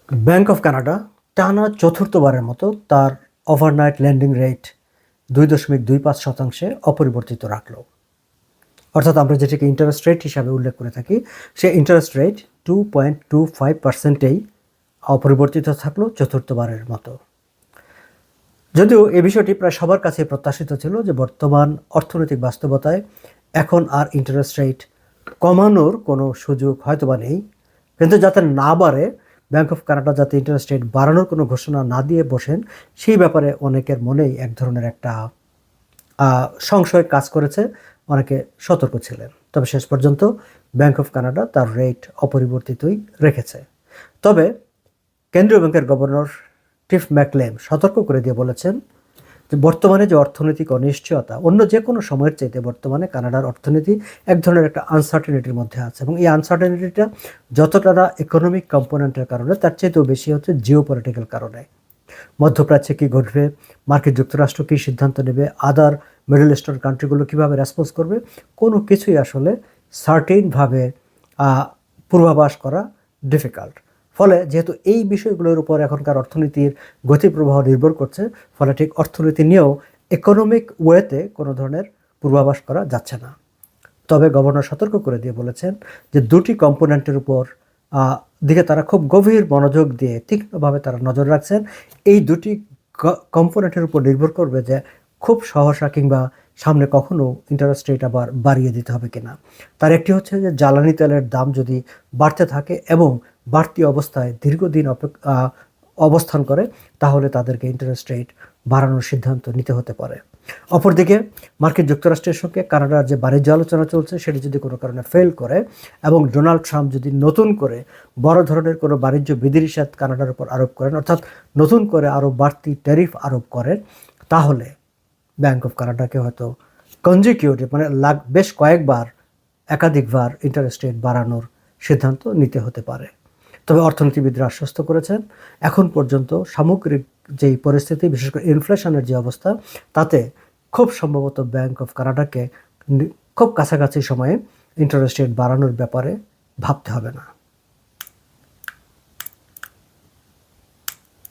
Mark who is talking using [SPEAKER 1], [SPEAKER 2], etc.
[SPEAKER 1] Bank of Canada টানা চতুর্থবারের মতো তার ওভারনাইট লেন্ডিং রেট 2.25% অপরিবর্তিত রাখল। অর্থাৎ আমরা যেটাকে ইন্টারেস্ট রেট হিসাবে উল্লেখ করে থাকি, সেই ইন্টারেস্ট রেট 2.25%-এই অপরিবর্তিত থাকলো চতুর্থবারের মতো। যদিও এই বিষয়টি প্রায় সবার কাছে প্রত্যাশিত ছিল যে বর্তমান অর্থনৈতিক বাস্তবতায় এখন আর ইন্টারেস্ট রেট কমানোর কোনো সুযোগ হয়তোবা নেই, কিন্তু যাতে না বাড়ে, ব্যাংক অফ কানাডা যাতে ইন্টারেস্ট রেট বাড়ানোর কোনো ঘোষণা না দিয়ে বসেন, সেই ব্যাপারে অনেকের মনেই এক ধরনের একটা সংশয় কাজ করেছে, অনেকে সতর্ক ছিলেন। তবে শেষ পর্যন্ত ব্যাংক অফ কানাডা তার রেট অপরিবর্তিতই রেখেছে। তবে কেন্দ্রীয় ব্যাংকের গভর্নর টিফ ম্যাকলেম সতর্ক করে দিয়ে বলেছেন যে বর্তমানে যে অর্থনৈতিক অনিশ্চয়তা, অন্য যে কোনো সময়ের চাইতে বর্তমানে কানাডার অর্থনীতি এক ধরনের একটা আনসার্টেনিটির মধ্যে আছে, এবং এই আনসার্টেনিটিটা যতটা না ইকোনমিক কম্পোনেন্টের কারণে, তার চাইতেও বেশি হচ্ছে জিওপলিটিক্যাল কারণে। মধ্যপ্রাচ্যে কী ঘটবে, মার্কিন যুক্তরাষ্ট্র কী সিদ্ধান্ত নেবে, আদার মিডল ইস্টার্ন কান্ট্রিগুলো কীভাবে রেসপন্স করবে, কোনো কিছুই আসলে সার্টেইনভাবে পূর্বাভাস করা ডিফিকাল্ট। ফলে যেহেতু এই বিষয়গুলোর উপর এখনকার অর্থনীতির গতিপ্রবাহ নির্ভর করছে, ফলে ঠিক অর্থনীতি নিয়েও ইকোনমিক ওয়েতে কোনো ধরনের পূর্বাভাস করা যাচ্ছে না। তবে গভর্নর সতর্ক করে দিয়ে বলেছেন যে দুটি কম্পোনেন্টের উপর দিকে তারা খুব গভীর মনোযোগ দিয়ে তীক্ষ্ণভাবে তারা নজর রাখছেন। এই দুটি কম্পোনেন্টের উপর নির্ভর করবে যে খুব সহসা কিংবা সামনে কখনো ইন্টারেস্ট রেট আবার বাড়িয়ে দিতে হবে কিনা। তার একটি হচ্ছে যে জ্বালানি তেলের দাম যদি বাড়তে থাকে এবং বাড়তি অবস্থায় দীর্ঘদিন অবস্থান করে, তাহলে তাদেরকে ইন্টারেস্ট রেট বাড়ানোর সিদ্ধান্ত নিতে হতে পারে। অপরদিকে মার্কিন যুক্তরাষ্ট্রের সঙ্গে কানাডার যে বাণিজ্য আলোচনা চলছে, সেটি যদি কোনো কারণে ফেল করে এবং ডোনাল্ড ট্রাম্প যদি নতুন করে বড় ধরনের কোনো বাণিজ্য বিধিনিষেধ কানাডার উপর আরোপ করেন, অর্থাৎ নতুন করে আরও বাড়তি ট্যারিফ আরোপ করেন, তাহলে ব্যাংক অফ কানাডাকে হয়তো কনজিকিউটিভ মানে বেশ কয়েকবার একাধিকবার ইন্টারেস্ট রেট বাড়ানোর সিদ্ধান্ত নিতে হতে পারে। তবে অর্থনীতিবিদরা আশ্বস্ত করেছেন এখন পর্যন্ত সামগ্রিক যেই পরিস্থিতি, বিশেষ করে ইনফ্লেশনের যে অবস্থা, তাতে খুব সম্ভবত ব্যাংক অফ কানাডাকে খুব কাছাকাছি সময়ে ইন্টারেস্ট রেট বাড়ানোর ব্যাপারে ভাবতে হবে না।